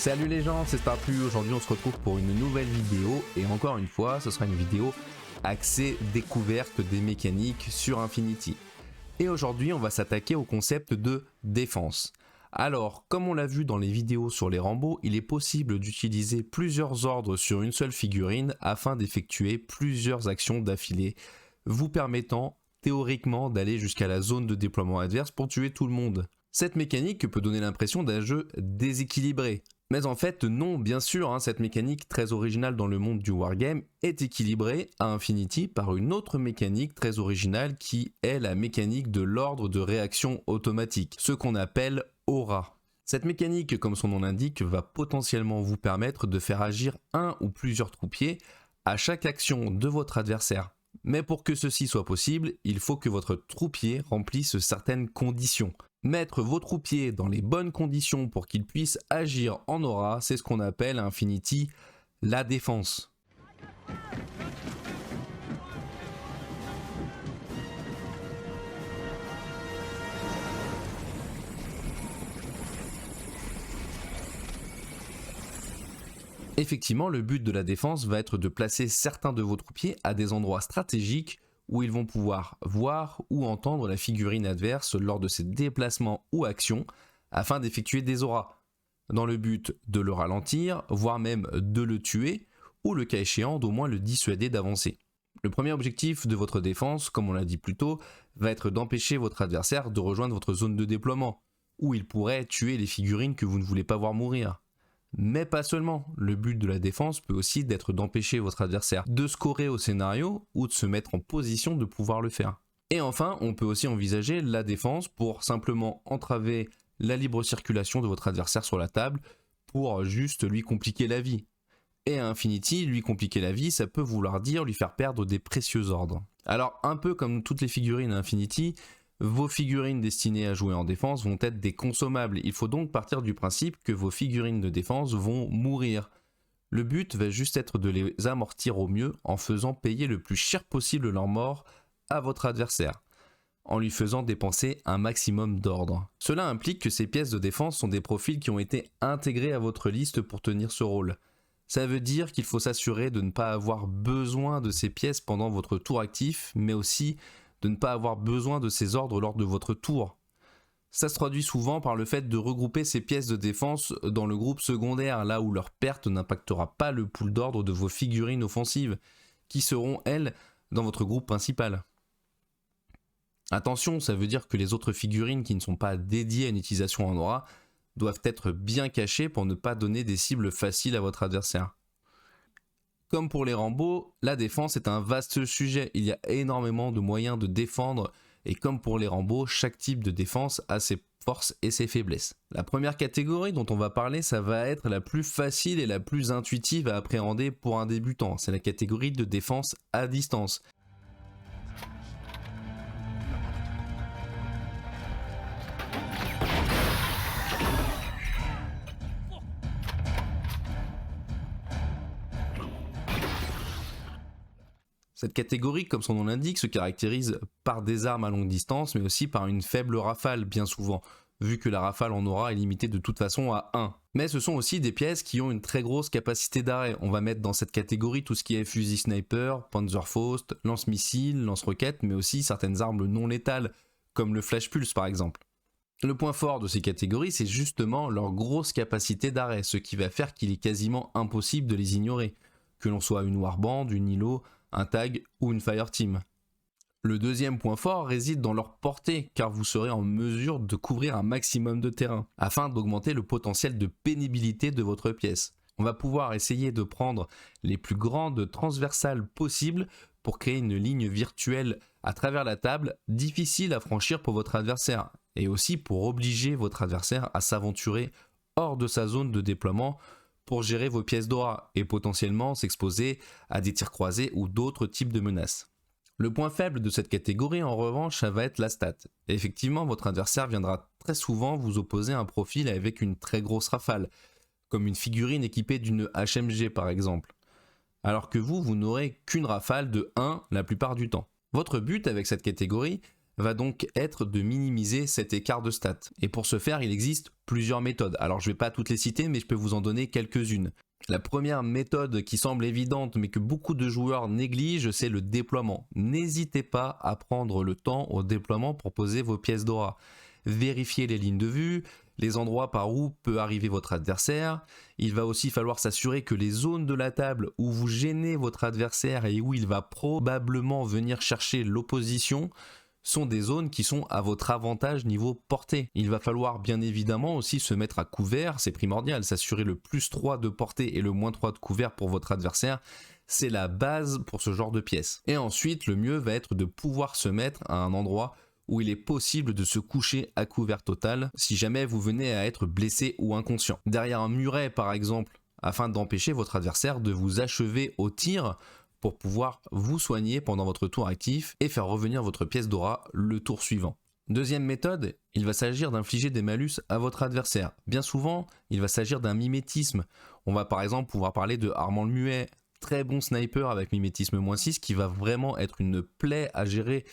Salut les gens, c'est Starplu. Aujourd'hui on se retrouve pour une nouvelle vidéo et encore une fois ce sera une vidéo axée découverte des mécaniques sur Infinity. Et aujourd'hui on va s'attaquer au concept de défense. Alors comme on l'a vu dans les vidéos sur les Rambo, il est possible d'utiliser plusieurs ordres sur une seule figurine afin d'effectuer plusieurs actions d'affilée, vous permettant théoriquement d'aller jusqu'à la zone de déploiement adverse pour tuer tout le monde. Cette mécanique peut donner l'impression d'un jeu déséquilibré. Mais en fait non, bien sûr, cette mécanique très originale dans le monde du wargame est équilibrée à Infinity par une autre mécanique très originale qui est la mécanique de l'ordre de réaction automatique, ce qu'on appelle aura. Cette mécanique, comme son nom l'indique, va potentiellement vous permettre de faire agir un ou plusieurs troupiers à chaque action de votre adversaire. Mais pour que ceci soit possible, il faut que votre troupier remplisse certaines conditions. Mettre vos troupiers dans les bonnes conditions pour qu'ils puissent agir en aura, c'est ce qu'on appelle à Infinity la défense. Effectivement, le but de la défense va être de placer certains de vos troupiers à des endroits stratégiques où ils vont pouvoir voir ou entendre la figurine adverse lors de ses déplacements ou actions afin d'effectuer des auras, dans le but de le ralentir, voire même de le tuer, ou le cas échéant d'au moins le dissuader d'avancer. Le premier objectif de votre défense, comme on l'a dit plus tôt, va être d'empêcher votre adversaire de rejoindre votre zone de déploiement, où il pourrait tuer les figurines que vous ne voulez pas voir mourir. Mais pas seulement, le but de la défense peut aussi être d'empêcher votre adversaire de scorer au scénario ou de se mettre en position de pouvoir le faire. Et enfin, on peut aussi envisager la défense pour simplement entraver la libre circulation de votre adversaire sur la table pour juste lui compliquer la vie. Et à Infinity, lui compliquer la vie, ça peut vouloir dire lui faire perdre des précieux ordres. Alors un peu comme toutes les figurines à Infinity, vos figurines destinées à jouer en défense vont être des consommables. Il faut donc partir du principe que vos figurines de défense vont mourir. Le but va juste être de les amortir au mieux en faisant payer le plus cher possible leur mort à votre adversaire, en lui faisant dépenser un maximum d'ordre. Cela implique que ces pièces de défense sont des profils qui ont été intégrés à votre liste pour tenir ce rôle. Ça veut dire qu'il faut s'assurer de ne pas avoir besoin de ces pièces pendant votre tour actif, mais aussi de ne pas avoir besoin de ces ordres lors de votre tour. Ça se traduit souvent par le fait de regrouper ces pièces de défense dans le groupe secondaire, là où leur perte n'impactera pas le pool d'ordre de vos figurines offensives, qui seront, elles, dans votre groupe principal. Attention, ça veut dire que les autres figurines qui ne sont pas dédiées à une utilisation en aura doivent être bien cachées pour ne pas donner des cibles faciles à votre adversaire. Comme pour les Rambo, la défense est un vaste sujet, il y a énormément de moyens de défendre et comme pour les Rambo, chaque type de défense a ses forces et ses faiblesses. La première catégorie dont on va parler, ça va être la plus facile et la plus intuitive à appréhender pour un débutant, c'est la catégorie de défense à distance. Cette catégorie, comme son nom l'indique, se caractérise par des armes à longue distance, mais aussi par une faible rafale bien souvent, vu que la rafale en aura est limitée de toute façon à 1. Mais ce sont aussi des pièces qui ont une très grosse capacité d'arrêt. On va mettre dans cette catégorie tout ce qui est fusil sniper, Panzerfaust, lance-missiles, lance-roquettes, mais aussi certaines armes non létales, comme le flash pulse par exemple. Le point fort de ces catégories, c'est justement leur grosse capacité d'arrêt, ce qui va faire qu'il est quasiment impossible de les ignorer, que l'on soit une warband, une îlot, un tag ou une fireteam. Le deuxième point fort réside dans leur portée, car vous serez en mesure de couvrir un maximum de terrain, afin d'augmenter le potentiel de pénibilité de votre pièce. On va pouvoir essayer de prendre les plus grandes transversales possibles pour créer une ligne virtuelle à travers la table, difficile à franchir pour votre adversaire, et aussi pour obliger votre adversaire à s'aventurer hors de sa zone de déploiement pour gérer vos pièces d'aura et potentiellement s'exposer à des tirs croisés ou d'autres types de menaces. Le point faible de cette catégorie en revanche, ça va être la stat. Et effectivement, votre adversaire viendra très souvent vous opposer un profil avec une très grosse rafale, comme une figurine équipée d'une HMG par exemple, alors que vous n'aurez qu'une rafale de 1 la plupart du temps. Votre but avec cette catégorie va donc être de minimiser cet écart de stats. Et pour ce faire, il existe plusieurs méthodes. Alors je ne vais pas toutes les citer, mais je peux vous en donner quelques-unes. La première méthode qui semble évidente mais que beaucoup de joueurs négligent, c'est le déploiement. N'hésitez pas à prendre le temps au déploiement pour poser vos pièces d'aura. Vérifiez les lignes de vue, les endroits par où peut arriver votre adversaire. Il va aussi falloir s'assurer que les zones de la table où vous gênez votre adversaire et où il va probablement venir chercher l'opposition sont des zones qui sont à votre avantage niveau portée. Il va falloir bien évidemment aussi se mettre à couvert, c'est primordial, s'assurer le +3 de portée et le -3 de couvert pour votre adversaire, c'est la base pour ce genre de pièces. Et ensuite, le mieux va être de pouvoir se mettre à un endroit où il est possible de se coucher à couvert total si jamais vous venez à être blessé ou inconscient. Derrière un muret par exemple, afin d'empêcher votre adversaire de vous achever au tir, pour pouvoir vous soigner pendant votre tour actif et faire revenir votre pièce d'aura le tour suivant. Deuxième méthode, il va s'agir d'infliger des malus à votre adversaire. Bien souvent, il va s'agir d'un mimétisme. On va par exemple pouvoir parler de Armand le Muet, très bon sniper avec mimétisme -6 qui va vraiment être une plaie à gérer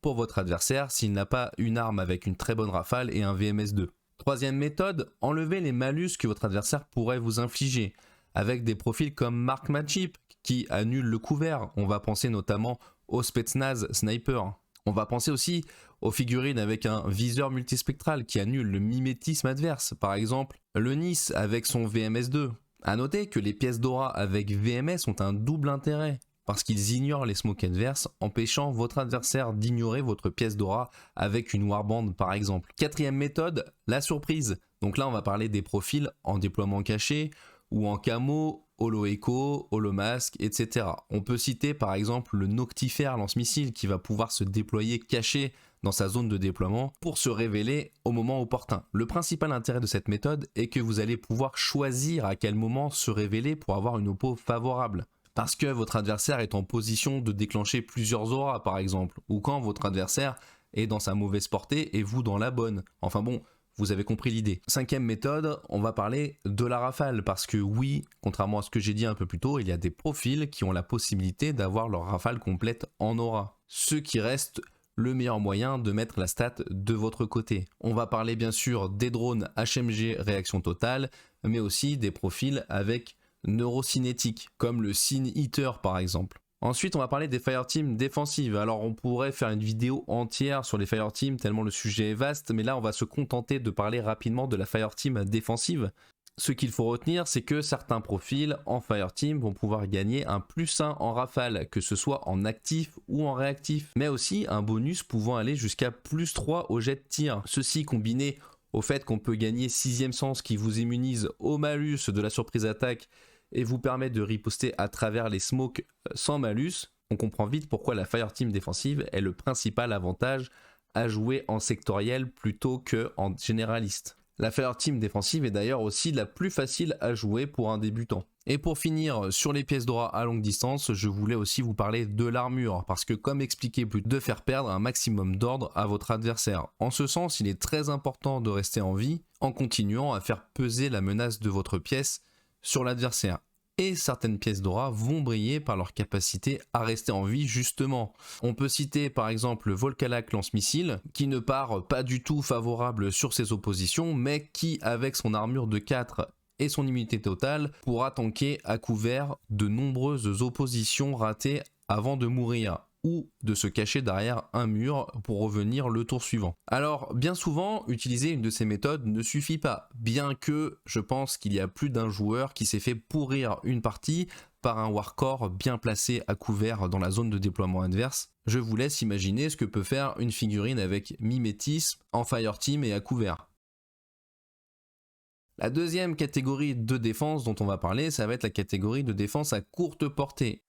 pour votre adversaire s'il n'a pas une arme avec une très bonne rafale et un VMS2. Troisième méthode, enlevez les malus que votre adversaire pourrait vous infliger avec des profils comme Mark Matchip qui annule le couvert. On va penser notamment au Spetsnaz Sniper. On va penser aussi aux figurines avec un viseur multispectral qui annule le mimétisme adverse. Par exemple, le Nice avec son VMS2. A noter que les pièces d'aura avec VMS ont un double intérêt parce qu'ils ignorent les smokes adverses, empêchant votre adversaire d'ignorer votre pièce d'aura avec une warband par exemple. Quatrième méthode, la surprise. Donc là on va parler des profils en déploiement caché ou en camo, holo echo, holo masque, etc. On peut citer par exemple le Noctifère lance-missile qui va pouvoir se déployer caché dans sa zone de déploiement pour se révéler au moment opportun. Le principal intérêt de cette méthode est que vous allez pouvoir choisir à quel moment se révéler pour avoir une oppo favorable. Parce que votre adversaire est en position de déclencher plusieurs auras par exemple, ou quand votre adversaire est dans sa mauvaise portée et vous dans la bonne. Enfin bon, vous avez compris l'idée. Cinquième méthode, on va parler de la rafale, parce que oui, contrairement à ce que j'ai dit un peu plus tôt, il y a des profils qui ont la possibilité d'avoir leur rafale complète en aura. Ce qui reste le meilleur moyen de mettre la stat de votre côté. On va parler bien sûr des drones HMG réaction totale, mais aussi des profils avec neurocinétique, comme le Sin Eater par exemple. Ensuite, on va parler des fireteams défensives. Alors, on pourrait faire une vidéo entière sur les fireteams tellement le sujet est vaste, mais là, on va se contenter de parler rapidement de la fireteam défensive. Ce qu'il faut retenir, c'est que certains profils en fireteam vont pouvoir gagner un +1 en rafale, que ce soit en actif ou en réactif, mais aussi un bonus pouvant aller jusqu'à +3 au jet de tir. Ceci combiné au fait qu'on peut gagner 6ème sens qui vous immunise au malus de la surprise attaque et vous permet de riposter à travers les smokes sans malus, on comprend vite pourquoi la fireteam défensive est le principal avantage à jouer en sectoriel plutôt qu'en généraliste. La fireteam défensive est d'ailleurs aussi la plus facile à jouer pour un débutant. Et pour finir sur les pièces d'aura à longue distance, je voulais aussi vous parler de l'armure, parce que comme expliqué plus tôt, de faire perdre un maximum d'ordre à votre adversaire. En ce sens, il est très important de rester en vie en continuant à faire peser la menace de votre pièce sur l'adversaire. Et certaines pièces d'aura vont briller par leur capacité à rester en vie justement. On peut citer par exemple le Volcalac lance-missile, qui ne part pas du tout favorable sur ses oppositions, mais qui avec son armure de 4 et son immunité totale pourra tanker à couvert de nombreuses oppositions ratées avant de mourir, ou de se cacher derrière un mur pour revenir le tour suivant. Alors bien souvent, utiliser une de ces méthodes ne suffit pas, bien que je pense qu'il y a plus d'un joueur qui s'est fait pourrir une partie par un warcore bien placé à couvert dans la zone de déploiement adverse. Je vous laisse imaginer ce que peut faire une figurine avec mimétisme en fireteam et à couvert. La deuxième catégorie de défense dont on va parler, ça va être la catégorie de défense à courte portée.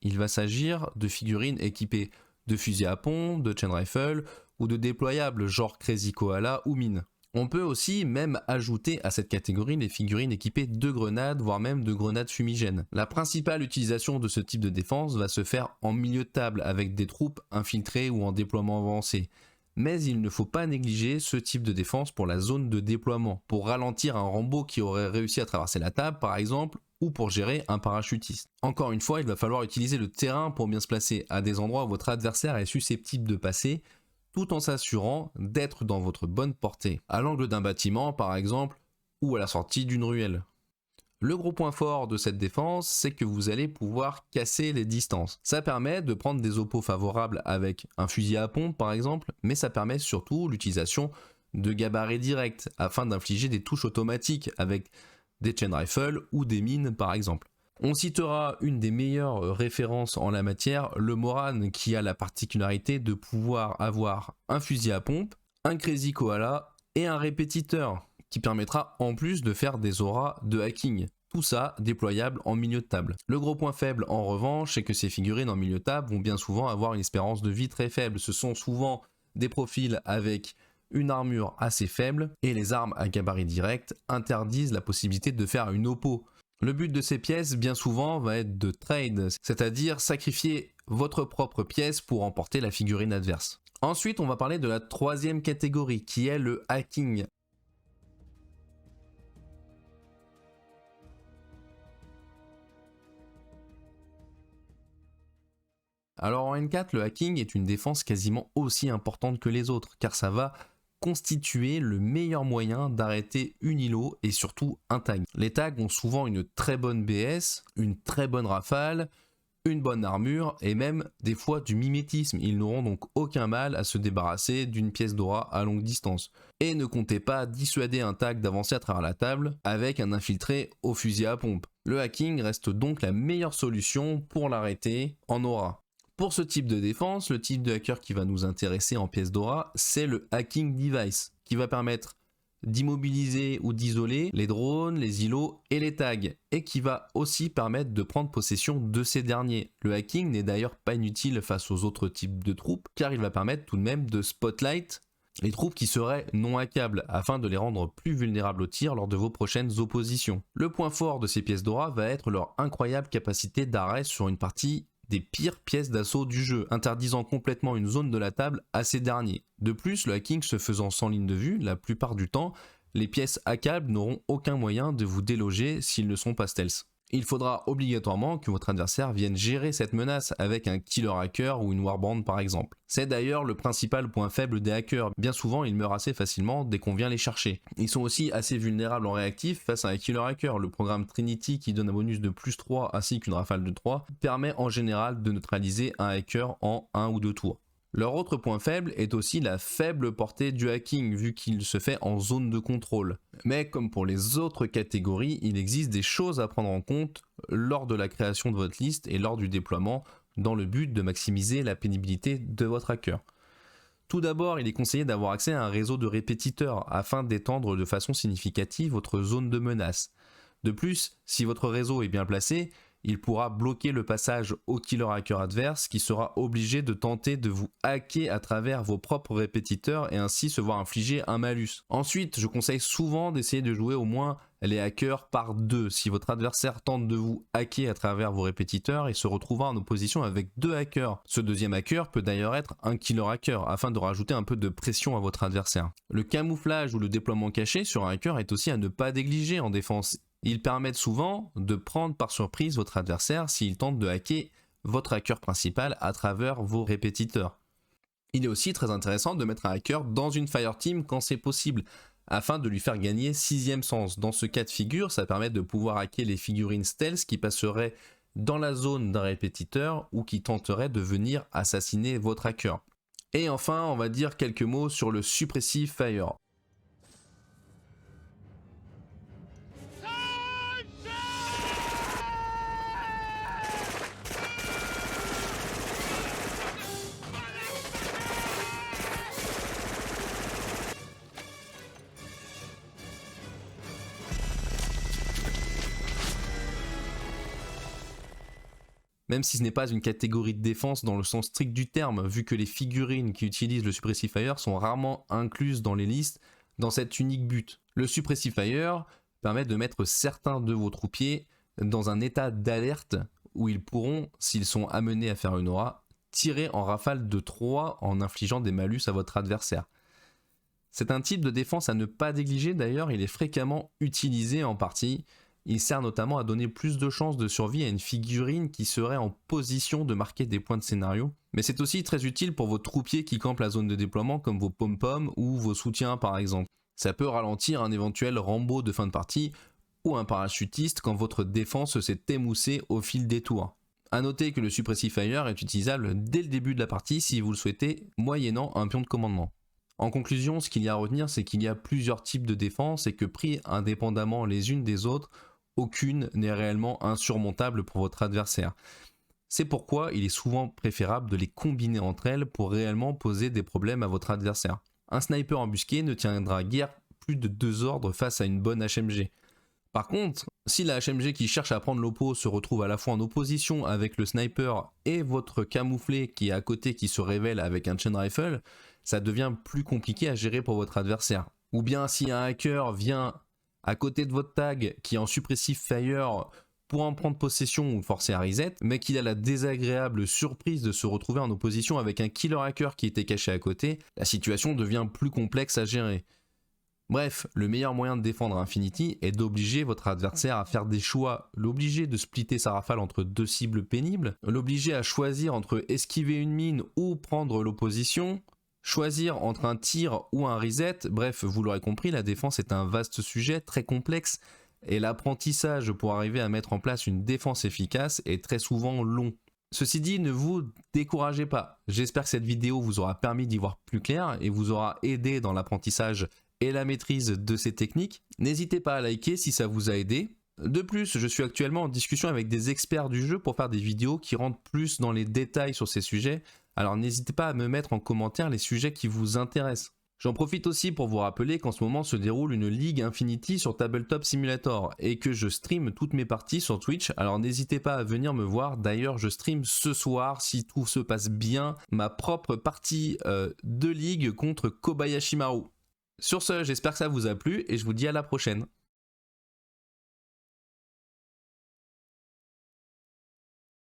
Il va s'agir de figurines équipées de fusils à pompe, de chain rifle ou de déployables genre Crazy Koala ou Mine. On peut aussi même ajouter à cette catégorie les figurines équipées de grenades, voire même de grenades fumigènes. La principale utilisation de ce type de défense va se faire en milieu de table avec des troupes infiltrées ou en déploiement avancé. Mais il ne faut pas négliger ce type de défense pour la zone de déploiement, pour ralentir un Rambo qui aurait réussi à traverser la table par exemple, ou pour gérer un parachutiste. Encore une fois, il va falloir utiliser le terrain pour bien se placer à des endroits où votre adversaire est susceptible de passer, tout en s'assurant d'être dans votre bonne portée, à l'angle d'un bâtiment par exemple, ou à la sortie d'une ruelle. Le gros point fort de cette défense, c'est que vous allez pouvoir casser les distances. Ça permet de prendre des oppos favorables avec un fusil à pompe par exemple, mais ça permet surtout l'utilisation de gabarits directs afin d'infliger des touches automatiques avec des chain rifles ou des mines par exemple. On citera une des meilleures références en la matière, le Moran, qui a la particularité de pouvoir avoir un fusil à pompe, un Crazy Koala et un répétiteur, qui permettra en plus de faire des auras de hacking. Tout ça déployable en milieu de table. Le gros point faible en revanche, c'est que ces figurines en milieu de table vont bien souvent avoir une espérance de vie très faible. Ce sont souvent des profils avec une armure assez faible et les armes à gabarit direct interdisent la possibilité de faire une oppo. Le but de ces pièces bien souvent va être de trade, c'est-à-dire sacrifier votre propre pièce pour emporter la figurine adverse. Ensuite on va parler de la troisième catégorie qui est le hacking. Alors en N4, le hacking est une défense quasiment aussi importante que les autres, car ça va constituer le meilleur moyen d'arrêter une îlot et surtout un tag. Les tags ont souvent une très bonne BS, une très bonne rafale, une bonne armure et même des fois du mimétisme. Ils n'auront donc aucun mal à se débarrasser d'une pièce d'aura à longue distance. Et ne comptez pas dissuader un tag d'avancer à travers la table avec un infiltré au fusil à pompe. Le hacking reste donc la meilleure solution pour l'arrêter en aura. Pour ce type de défense, le type de hacker qui va nous intéresser en pièce d'aura, c'est le hacking device, qui va permettre d'immobiliser ou d'isoler les drones, les îlots et les tags, et qui va aussi permettre de prendre possession de ces derniers. Le hacking n'est d'ailleurs pas inutile face aux autres types de troupes, car il va permettre tout de même de spotlight les troupes qui seraient non hackables, afin de les rendre plus vulnérables au tir lors de vos prochaines oppositions. Le point fort de ces pièces d'aura va être leur incroyable capacité d'arrêt sur une partie des pires pièces d'assaut du jeu, interdisant complètement une zone de la table à ces derniers. De plus, le hacking se faisant sans ligne de vue, la plupart du temps, les pièces hackables n'auront aucun moyen de vous déloger s'ils ne sont pas stealth. Il faudra obligatoirement que votre adversaire vienne gérer cette menace avec un killer hacker ou une warband par exemple. C'est d'ailleurs le principal point faible des hackers, bien souvent ils meurent assez facilement dès qu'on vient les chercher. Ils sont aussi assez vulnérables en réactif face à un killer hacker. Le programme Trinity qui donne un bonus de plus 3 ainsi qu'une rafale de 3 permet en général de neutraliser un hacker en 1 ou 2 tours. Leur autre point faible est aussi la faible portée du hacking vu qu'il se fait en zone de contrôle. Mais comme pour les autres catégories, il existe des choses à prendre en compte lors de la création de votre liste et lors du déploiement dans le but de maximiser la pénibilité de votre hacker. Tout d'abord, il est conseillé d'avoir accès à un réseau de répétiteurs afin d'étendre de façon significative votre zone de menace. De plus, si votre réseau est bien placé, il pourra bloquer le passage au killer hacker adverse qui sera obligé de tenter de vous hacker à travers vos propres répétiteurs et ainsi se voir infliger un malus. Ensuite, je conseille souvent d'essayer de jouer au moins les hackers par 2. Si votre adversaire tente de vous hacker à travers vos répétiteurs, il se retrouvera en opposition avec 2 hackers. Ce deuxième hacker peut d'ailleurs être un killer hacker afin de rajouter un peu de pression à votre adversaire. Le camouflage ou le déploiement caché sur un hacker est aussi à ne pas négliger en défense. Ils permettent souvent de prendre par surprise votre adversaire s'il tente de hacker votre hacker principal à travers vos répétiteurs. Il est aussi très intéressant de mettre un hacker dans une fireteam quand c'est possible, afin de lui faire gagner 6ème sens. Dans ce cas de figure, ça permet de pouvoir hacker les figurines stealth qui passeraient dans la zone d'un répétiteur ou qui tenteraient de venir assassiner votre hacker. Et enfin, on va dire quelques mots sur le Suppressive Fire. Même si ce n'est pas une catégorie de défense dans le sens strict du terme, vu que les figurines qui utilisent le Suppressive Fire sont rarement incluses dans les listes, dans cet unique but. Le Suppressifier permet de mettre certains de vos troupiers dans un état d'alerte où ils pourront, s'ils sont amenés à faire une aura, tirer en rafale de 3 en infligeant des malus à votre adversaire. C'est un type de défense à ne pas négliger, d'ailleurs il est fréquemment utilisé en partie. Il sert notamment à donner plus de chances de survie à une figurine qui serait en position de marquer des points de scénario. Mais c'est aussi très utile pour vos troupiers qui campent la zone de déploiement comme vos pom-poms ou vos soutiens par exemple. Ça peut ralentir un éventuel Rambo de fin de partie ou un parachutiste quand votre défense s'est émoussée au fil des tours. A noter que le Suppressifier est utilisable dès le début de la partie si vous le souhaitez, moyennant un pion de commandement. En conclusion, ce qu'il y a à retenir, c'est qu'il y a plusieurs types de défense et que pris indépendamment les unes des autres, aucune n'est réellement insurmontable pour votre adversaire. C'est pourquoi il est souvent préférable de les combiner entre elles pour réellement poser des problèmes à votre adversaire. Un sniper embusqué ne tiendra guère plus de 2 ordres face à une bonne HMG. Par contre, si la HMG qui cherche à prendre l'oppo se retrouve à la fois en opposition avec le sniper et votre camouflé qui est à côté qui se révèle avec un chain rifle, ça devient plus compliqué à gérer pour votre adversaire. Ou bien si un hacker vient à côté de votre tag qui est en Suppressifier pour en prendre possession ou forcer à reset, mais qu'il a la désagréable surprise de se retrouver en opposition avec un killer hacker qui était caché à côté, la situation devient plus complexe à gérer. Bref, le meilleur moyen de défendre Infinity est d'obliger votre adversaire à faire des choix, l'obliger de splitter sa rafale entre 2 cibles pénibles, l'obliger à choisir entre esquiver une mine ou prendre l'opposition, choisir entre un tir ou un reset. Bref, vous l'aurez compris, la défense est un vaste sujet très complexe et l'apprentissage pour arriver à mettre en place une défense efficace est très souvent long. Ceci dit, ne vous découragez pas. J'espère que cette vidéo vous aura permis d'y voir plus clair et vous aura aidé dans l'apprentissage et la maîtrise de ces techniques. N'hésitez pas à liker si ça vous a aidé. De plus, je suis actuellement en discussion avec des experts du jeu pour faire des vidéos qui rentrent plus dans les détails sur ces sujets. Alors n'hésitez pas à me mettre en commentaire les sujets qui vous intéressent. J'en profite aussi pour vous rappeler qu'en ce moment se déroule une Ligue Infinity sur Tabletop Simulator et que je stream toutes mes parties sur Twitch, alors n'hésitez pas à venir me voir. D'ailleurs je stream ce soir, si tout se passe bien, ma propre partie de Ligue contre Kobayashi Maru. Sur ce, j'espère que ça vous a plu et je vous dis à la prochaine.